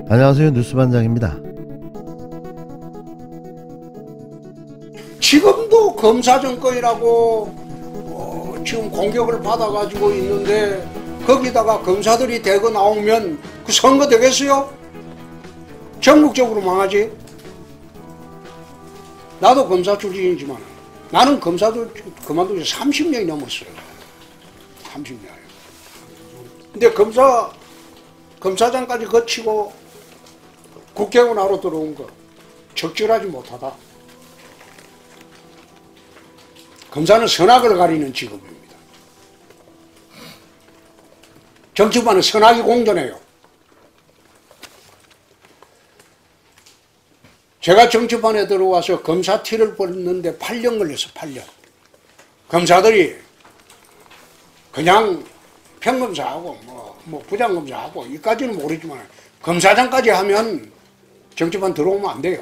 안녕하세요, 뉴스반장입니다. 지금도 검사 정권이라고 지금 공격을 받아가지고 있는데 거기다가 검사들이 대거 나오면 그 선거 되겠어요? 전국적으로 망하지. 나도 검사 출신이지만 나는 검사도 그만두지 30년이 넘었어요. 30년. 근데 검사장까지 거치고 국회의원으로 들어온 거 적절하지 못하다. 검사는 선악을 가리는 직업입니다. 정치판은 선악이 공존해요. 제가 정치판에 들어와서 검사 티를 벗는데 8년 걸렸어. 8년. 검사들이 그냥 평검사하고 뭐 부장검사하고 이까지는 모르지만 검사장까지 하면 정치판 들어오면 안 돼요.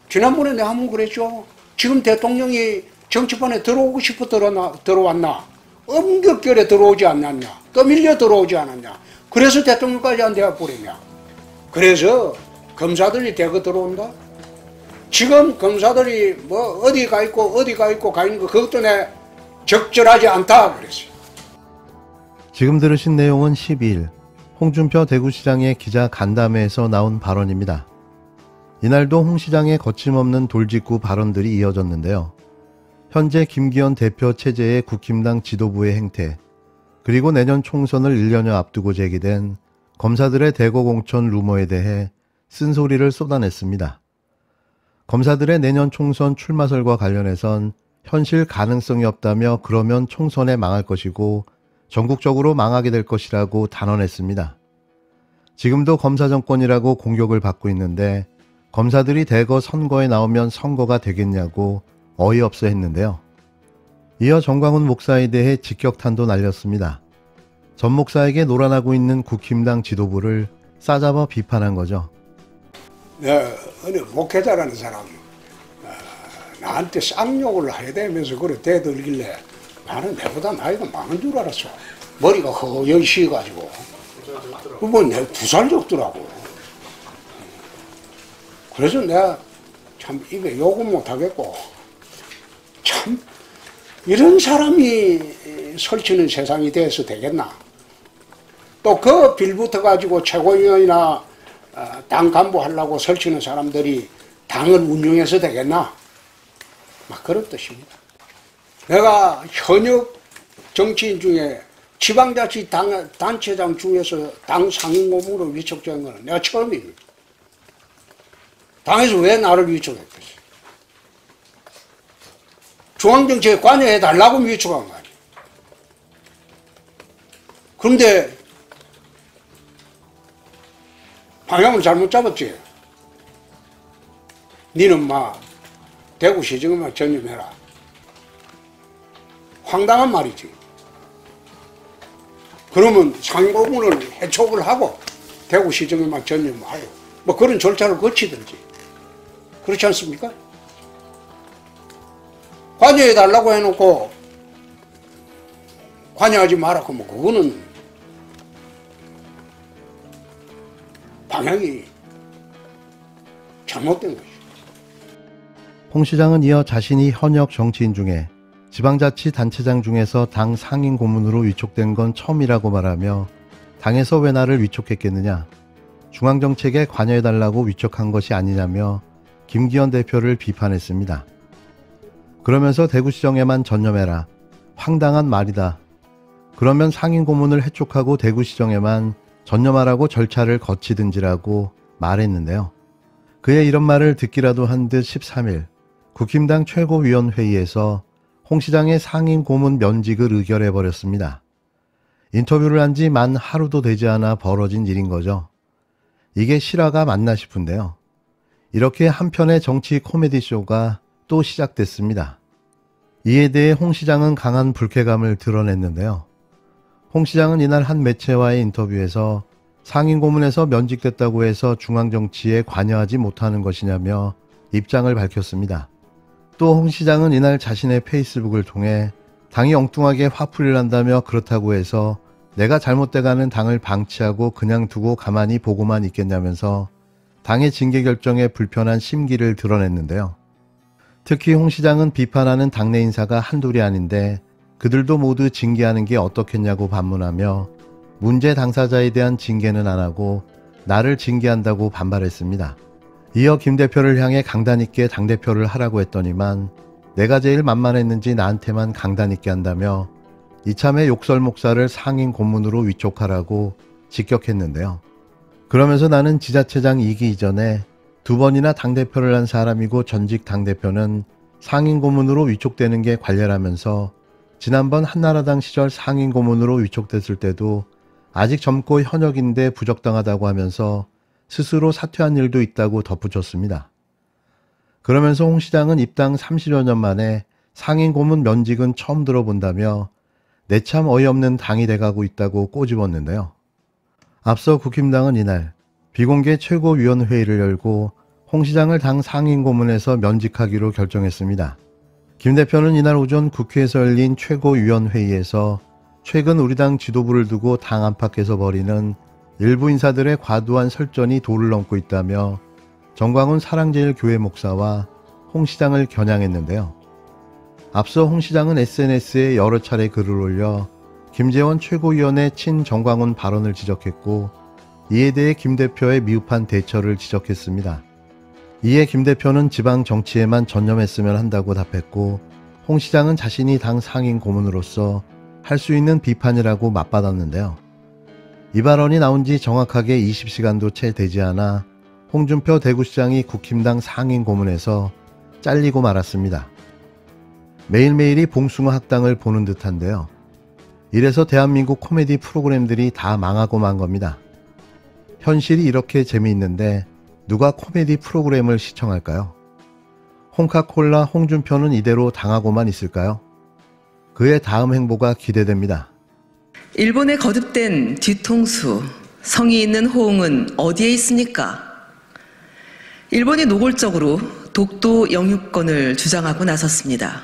지난번에 내가 한번 그랬죠. 지금 대통령이 정치판에 들어오고 싶어 들어왔나? 엄격결에 들어오지 않았냐? 떠밀려 들어오지 않았냐? 그래서 대통령까지 안 되어버리냐? 그래서 검사들이 대거 들어온다? 지금 검사들이 뭐 어디 가 있고 가 있는 거 그것도 내 적절하지 않다 그랬어요. 지금 들으신 내용은 12일 홍준표 대구시장의 기자 간담회에서 나온 발언입니다. 이날도 홍 시장의 거침없는 돌직구 발언들이 이어졌는데요. 현재 김기현 대표 체제의 국힘당 지도부의 행태, 그리고 내년 총선을 1년여 앞두고 제기된 검사들의 대거 공천 루머에 대해 쓴소리를 쏟아냈습니다. 검사들의 내년 총선 출마설과 관련해선 현실 가능성이 없다며 그러면 총선에 망할 것이고 전국적으로 망하게 될 것이라고 단언했습니다. 지금도 검사 정권이라고 공격을 받고 있는데 검사들이 대거 선거에 나오면 선거가 되겠냐고 어이없어 했는데요. 이어 정광훈 목사에 대해 직격탄도 날렸습니다. 전 목사에게 노란하고 있는 국힘당 지도부를 싸잡아 비판한 거죠. 어느 목회자라는 사람 나한테 쌍욕을 해야 되면서 그래 대들길래 나는 내보다 나이가 많은 줄 알았어. 머리가 허연 시가지고 그뭐 내 2살 적더라고. 그래서 내가 참 이게 욕은 못하겠고 참 이런 사람이 설치는 세상이 돼서 되겠나. 또 그 빌부터 가지고 최고위원이나 당 간부 하려고 설치는 사람들이 당을 운영해서 되겠나. 막 그런 뜻입니다. 내가 현역 정치인 중에 지방자치 단체장 중에서 당 상임고문으로 위촉된 거는 내가 처음입니다. 당에서 왜 나를 위촉했겠어? 중앙정치에 관여해달라고 위촉한 거 아니야. 그런데 방향을 잘못 잡았지. 니는 대구시정에만 전념해라. 황당한 말이지. 그러면 상임고문을 해촉을 하고 대구시정에만 전념하고 뭐 그런 절차를 거치든지. 그렇지 않습니까? 관여해달라고 해놓고 관여하지 마라 그러면 그거는 방향이 잘못된 것이죠. 홍 시장은 이어 자신이 현역 정치인 중에 지방자치단체장 중에서 당 상임고문으로 위촉된 건 처음이라고 말하며 당에서 왜 나를 위촉했겠느냐, 중앙정책에 관여해달라고 위촉한 것이 아니냐며 김기현 대표를 비판했습니다. 그러면서 대구시정에만 전념해라. 황당한 말이다. 그러면 상임고문을 해촉하고 대구시정에만 전념하라고 절차를 거치든지라고 말했는데요. 그의 이런 말을 듣기라도 한 듯 13일 국힘당 최고위원회의에서 홍 시장의 상임고문 면직을 의결해버렸습니다. 인터뷰를 한 지 만 하루도 되지 않아 벌어진 일인 거죠. 이게 실화가 맞나 싶은데요. 이렇게 한편의 정치 코미디쇼가 또 시작됐습니다. 이에 대해 홍 시장은 강한 불쾌감을 드러냈는데요. 홍 시장은 이날 한 매체와의 인터뷰에서 상임고문에서 면직됐다고 해서 중앙정치에 관여하지 못하는 것이냐며 입장을 밝혔습니다. 또 홍 시장은 이날 자신의 페이스북을 통해 당이 엉뚱하게 화풀이를 한다며 그렇다고 해서 내가 잘못돼가는 당을 방치하고 그냥 두고 가만히 보고만 있겠냐면서 당의 징계 결정에 불편한 심기를 드러냈는데요. 특히 홍 시장은 비판하는 당내 인사가 한둘이 아닌데 그들도 모두 징계하는 게 어떻겠냐고 반문하며 문제 당사자에 대한 징계는 안 하고 나를 징계한다고 반발했습니다. 이어 김 대표를 향해 강단 있게 당대표를 하라고 했더니만 내가 제일 만만했는지 나한테만 강단 있게 한다며 이참에 욕설 목사를 상임 고문으로 위촉하라고 직격했는데요. 그러면서 나는 지자체장 2기 이전에 2번이나 당대표를 한 사람이고 전직 당대표는 상임 고문으로 위촉되는 게 관례라면서 지난번 한나라당 시절 상임 고문으로 위촉됐을 때도 아직 젊고 현역인데 부적당하다고 하면서 스스로 사퇴한 일도 있다고 덧붙였습니다. 그러면서 홍 시장은 입당 30여 년 만에 상임 고문 면직은 처음 들어본다며 내 참 어이없는 당이 돼가고 있다고 꼬집었는데요. 앞서 국힘당은 이날 비공개 최고위원회의를 열고 홍 시장을 당 상임 고문에서 면직하기로 결정했습니다. 김 대표는 이날 오전 국회에서 열린 최고위원회의에서 최근 우리 당 지도부를 두고 당 안팎에서 벌이는 일부 인사들의 과도한 설전이 도를 넘고 있다며 정광훈 사랑제일교회 목사와 홍 시장을 겨냥했는데요. 앞서 홍 시장은 SNS에 여러 차례 글을 올려 김재원 최고위원의 친정광훈 발언을 지적했고 이에 대해 김 대표의 미흡한 대처를 지적했습니다. 이에 김 대표는 지방 정치에만 전념했으면 한다고 답했고 홍 시장은 자신이 당 상임 고문으로서 할 수 있는 비판이라고 맞받았는데요. 이 발언이 나온 지 정확하게 20시간도 채 되지 않아 홍준표 대구시장이 국힘당 상임 고문에서 잘리고 말았습니다. 매일매일이 봉숭아 학당을 보는 듯한데요. 이래서 대한민국 코미디 프로그램들이 다 망하고 만 겁니다. 현실이 이렇게 재미있는데 누가 코미디 프로그램을 시청할까요? 홍카콜라 홍준표는 이대로 당하고만 있을까요? 그의 다음 행보가 기대됩니다. 일본의 거듭된 뒤통수, 성의 있는 호응은 어디에 있습니까? 일본이 노골적으로 독도 영유권을 주장하고 나섰습니다.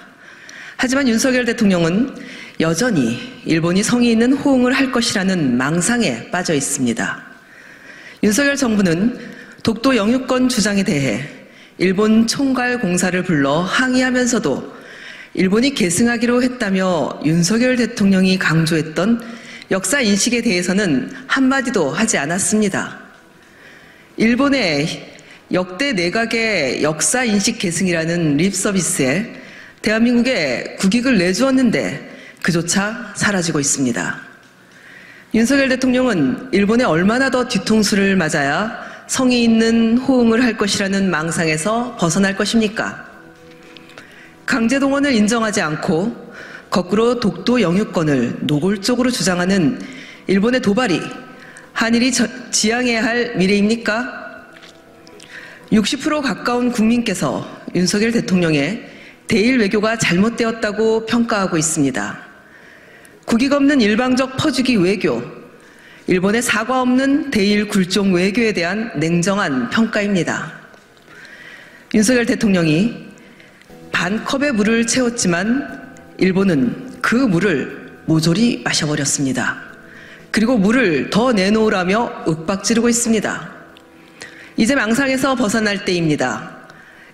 하지만 윤석열 대통령은 여전히 일본이 성의 있는 호응을 할 것이라는 망상에 빠져 있습니다. 윤석열 정부는 독도 영유권 주장에 대해 일본 총괄 공사를 불러 항의하면서도 일본이 계승하기로 했다며 윤석열 대통령이 강조했던 역사 인식에 대해서는 한마디도 하지 않았습니다. 일본의 역대 내각의 역사 인식 계승이라는 립 서비스에 대한민국에 국익을 내주었는데 그조차 사라지고 있습니다. 윤석열 대통령은 일본에 얼마나 더 뒤통수를 맞아야 성의 있는 호응을 할 것이라는 망상에서 벗어날 것입니까? 강제동원을 인정하지 않고 거꾸로 독도 영유권을 노골적으로 주장하는 일본의 도발이 한일이 지향해야 할 미래입니까? 60% 가까운 국민께서 윤석열 대통령의 대일 외교가 잘못되었다고 평가하고 있습니다. 국익 없는 일방적 퍼주기 외교, 일본의 사과 없는 대일 굴종 외교에 대한 냉정한 평가입니다. 윤석열 대통령이 반 컵의 물을 채웠지만 일본은 그 물을 모조리 마셔버렸습니다. 그리고 물을 더 내놓으라며 윽박지르고 있습니다. 이제 망상에서 벗어날 때입니다.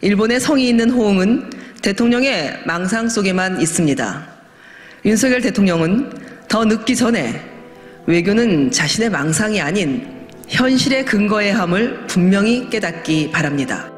일본의 성의 있는 호응은 대통령의 망상 속에만 있습니다. 윤석열 대통령은 더 늦기 전에 외교는 자신의 망상이 아닌 현실의 근거에 함을 분명히 깨닫기 바랍니다.